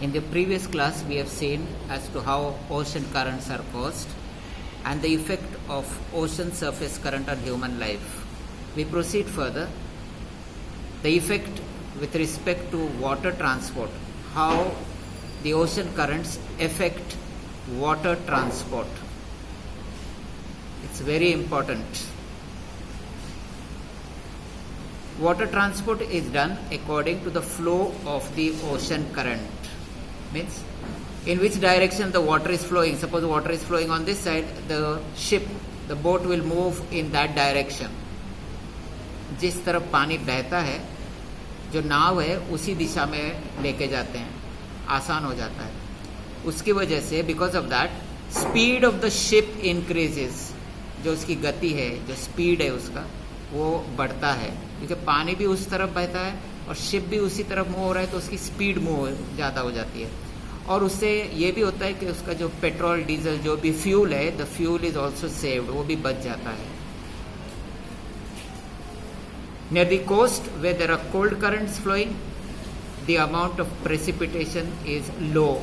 In the previous class, we have seen as to how ocean currents are caused and the effect of ocean surface current on human life. We proceed further. The effect with respect to water transport, how the ocean currents affect water transport. It's very important. Water transport is done according to the flow of the ocean current. Means in which direction the water is flowing. Suppose water is flowing on this side, the boat will move in that direction. जिस तरफ पानी बहता है, जो नाव है उसी दिशा में लेके जाते हैं, आसान हो जाता है. उसकी वजह से because of that speed of the ship increases. जो उसकी गति है, जो स्पीड है उसका, वो बढ़ता है क्योंकि पानी भी उस तरफ बहता है और शिप भी उसी तरफ मूव हो रहा है, तो उसकी स्पीड मूव ज़्यादा हो जाती है. और उससे ये भी होता है कि उसका जो पेट्रोल डीजल जो भी फ्यूल है, the fuel is also saved, वो भी बच जाता है. Near the coast where there are cold currents flowing, the amount of precipitation is low.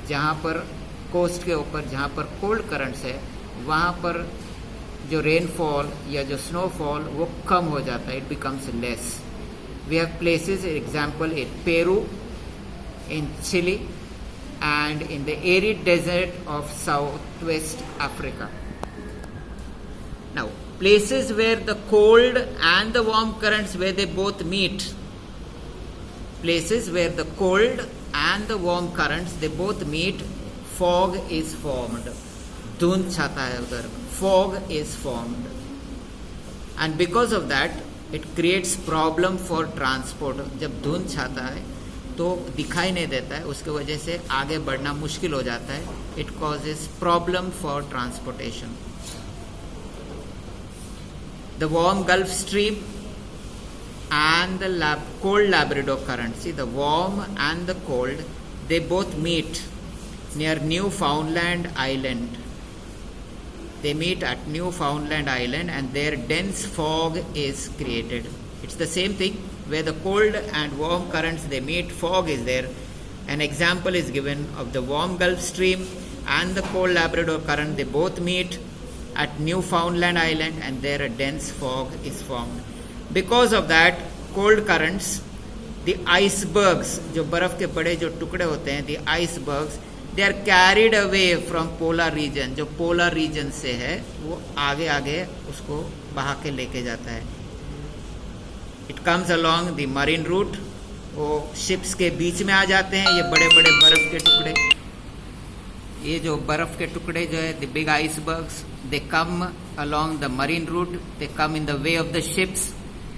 जहाँ पर कोस्ट के ऊपर जहाँ पर कोल्ड करंट्स है, वहाँ पर जो रेनफॉल या जो स्नोफॉल वो कम हो जाता है, it becomes less. We have places example in Peru, in Chile and in the arid desert of southwest Africa. Now, places where the cold and the warm currents where they both meet, places where the cold and the warm currents they both meet, fog is formed. धुंध छाता है उधर, fog is formed, and because of that it creates problem for transport. जब धुंध छाता है तो दिखाई नहीं देता है, उसके वजह से आगे बढ़ना मुश्किल हो जाता है. It causes problem for transportation. The warm gulf stream and the cold Labrador current. See, the warm and the cold, they both meet near Newfoundland Island. They meet at Newfoundland Island and their dense fog is created. It's the same thing. Where the cold and warm currents they meet, fog is there. An example is given of the warm Gulf Stream and the cold Labrador current. They both meet at Newfoundland Island and there a dense fog is formed. Because of that, cold currents, the icebergs, जो बर्फ के बड़े जो टुकड़े होते हैं, the icebergs, they are carried away from polar region. जो polar region से है, वो आगे आगे उसको बहा के लेके जाता है. It comes along the marine route. वो ships के बीच में आ जाते हैं ये बड़े बड़े बर्फ के टुकड़े. ये जो बर्फ के टुकड़े जो है, the big icebergs, they come along the marine route. They come in the way of the ships.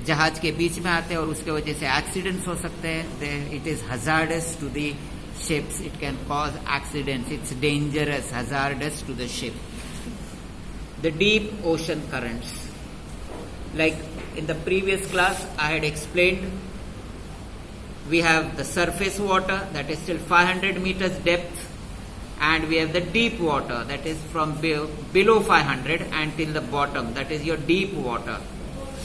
जहाज के बीच में आते हैं और उसके वजह से एक्सीडेंट्स हो सकते हैं. It is hazardous to the ships. It can cause accidents. It's dangerous, hazardous to the ship. The deep ocean currents. Like in the previous class, I had explained, we have the surface water that is still 500 meters depth, and we have the deep water that is from below 500 until the bottom, that is your deep water.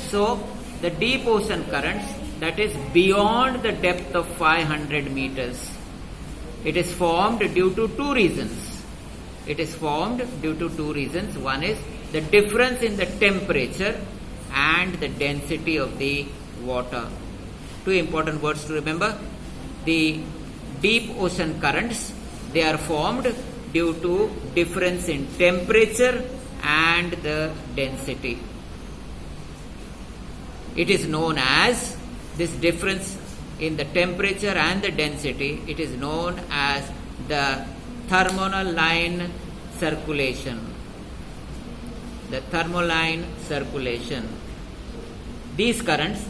So, the deep ocean currents that is beyond the depth of 500 meters. It is formed due to two reasons. It is formed due to two reasons. One is the difference in the temperature and the density of the water. Two important words to remember. The deep ocean currents, they are formed due to difference in temperature and the density. It is known as, this difference in the temperature and the density, it is known as the thermoline circulation. The thermoline circulation. These currents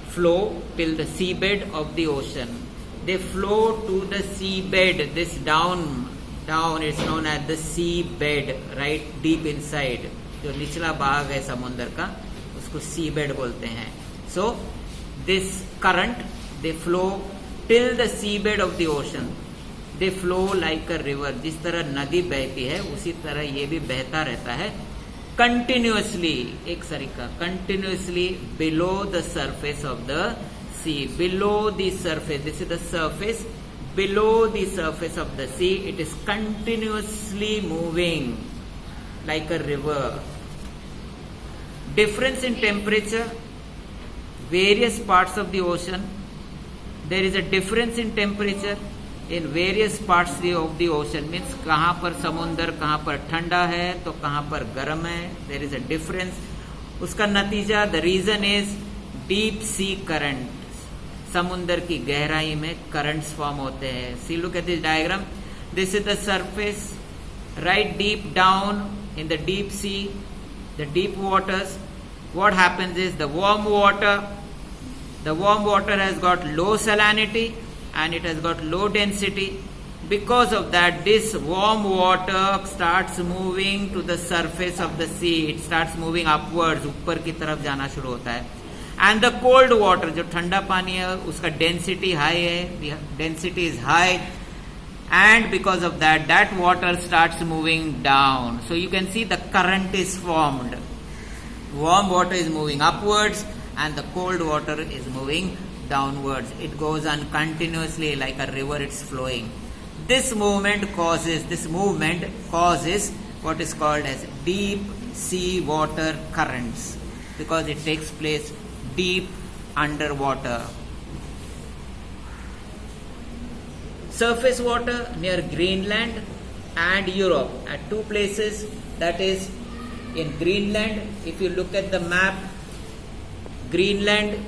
flow till the seabed of the ocean. They flow to the seabed. This down is known as the seabed, right deep inside. जो निचला भाग है समुद्र का, उसको seabed बोलते हैं. So this current, they flow till the seabed of the ocean. They flow like a river. जिस तरह नदी बहती है उसी तरह ये भी बहता रहता है. Continuously, एक सरीका, continuously below the surface of the sea. Below the surface, this is the surface. below the surface of the sea. It is continuously moving like a river. Difference in temperature, various parts of the ocean. There is a difference in temperature in various parts of the ocean. Means कहाँ पर समुंदर, कहाँ पर ठंडा है तो कहाँ पर गर्म है. There is a difference. उसका नतीजा, the reason is deep sea current. समुंदर की गहराई में currents form होते हैं. See, look at this diagram. This is the surface, right deep down in the deep sea, the deep waters. What happens is the warm water has got low salinity and it has got low density. Because of that, this warm water starts moving to the surface of the sea. It starts moving upwards, ऊपर की तरफ जाना शुरू होता है. And the cold water, जो ठंडा पानी है, उसका density high है, density is high, and because of that, that water starts moving down. So you can see the current is formed. Warm water is moving upwards and the cold water is moving downwards. It goes on continuously like a river, it's flowing. This movement causes what is called as deep sea water currents, because it takes place deep underwater. Surface water near Greenland and Europe at two places, that is in Greenland. If you look at the map, Greenland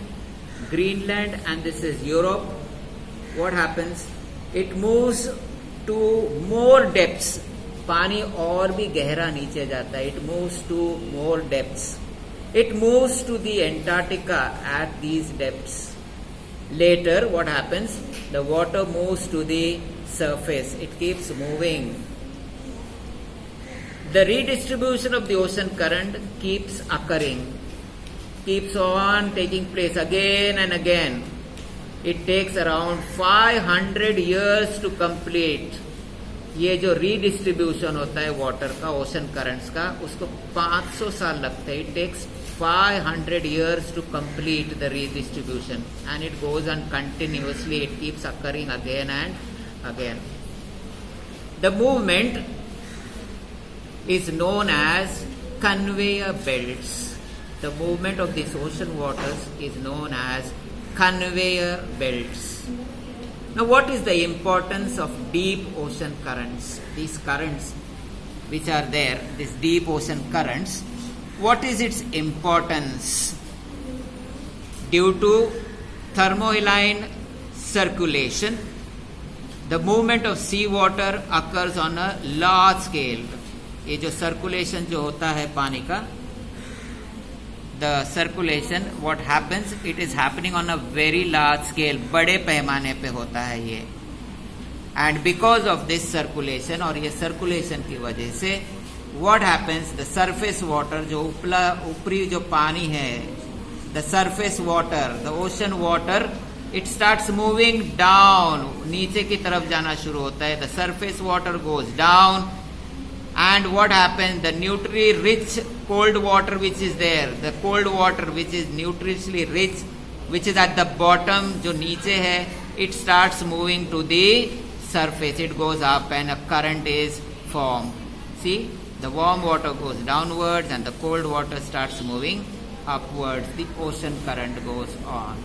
and this is Europe. What happens? It moves to more depths. पानी और भी गहरा नीचे जाता है. It moves to more depths. It moves to the Antarctica at these depths. Later, what happens? The water moves to the surface. It keeps moving. The redistribution of the ocean current keeps occurring, keeps on taking place again and again. It takes around 500 years to complete. ये जो redistribution होता है water का, ocean currents का, उसको 500 साल लगते हैं. It takes 500 years to complete the redistribution, and it goes on continuously. It keeps occurring again and again. The movement is known as conveyor belts. The movement of these ocean waters is known as conveyor belts. Now, what is the importance of deep ocean currents? These currents which are there, these deep ocean currents, what is its importance? Due to thermohaline circulation, the movement of sea water occurs on a large scale. ये जो circulation जो होता है पानी का, the circulation, what happens, it is happening on a very large scale, बड़े पैमाने पे होता है ये. And because of this circulation, और ये circulation की वजह से, what happens, the surface water, जो ऊपरी जो पानी है, the surface water, the ocean water, it starts moving down, नीचे की तरफ जाना शुरू होता है. The surface water goes down, and what happens, the nutrient-rich cold water which is there, the cold water which is nutritionally rich, which is at the bottom, जो नीचे है, it starts moving to the surface. It goes up and a current is formed. See, the warm water goes downwards and the cold water starts moving upwards. The ocean current goes on.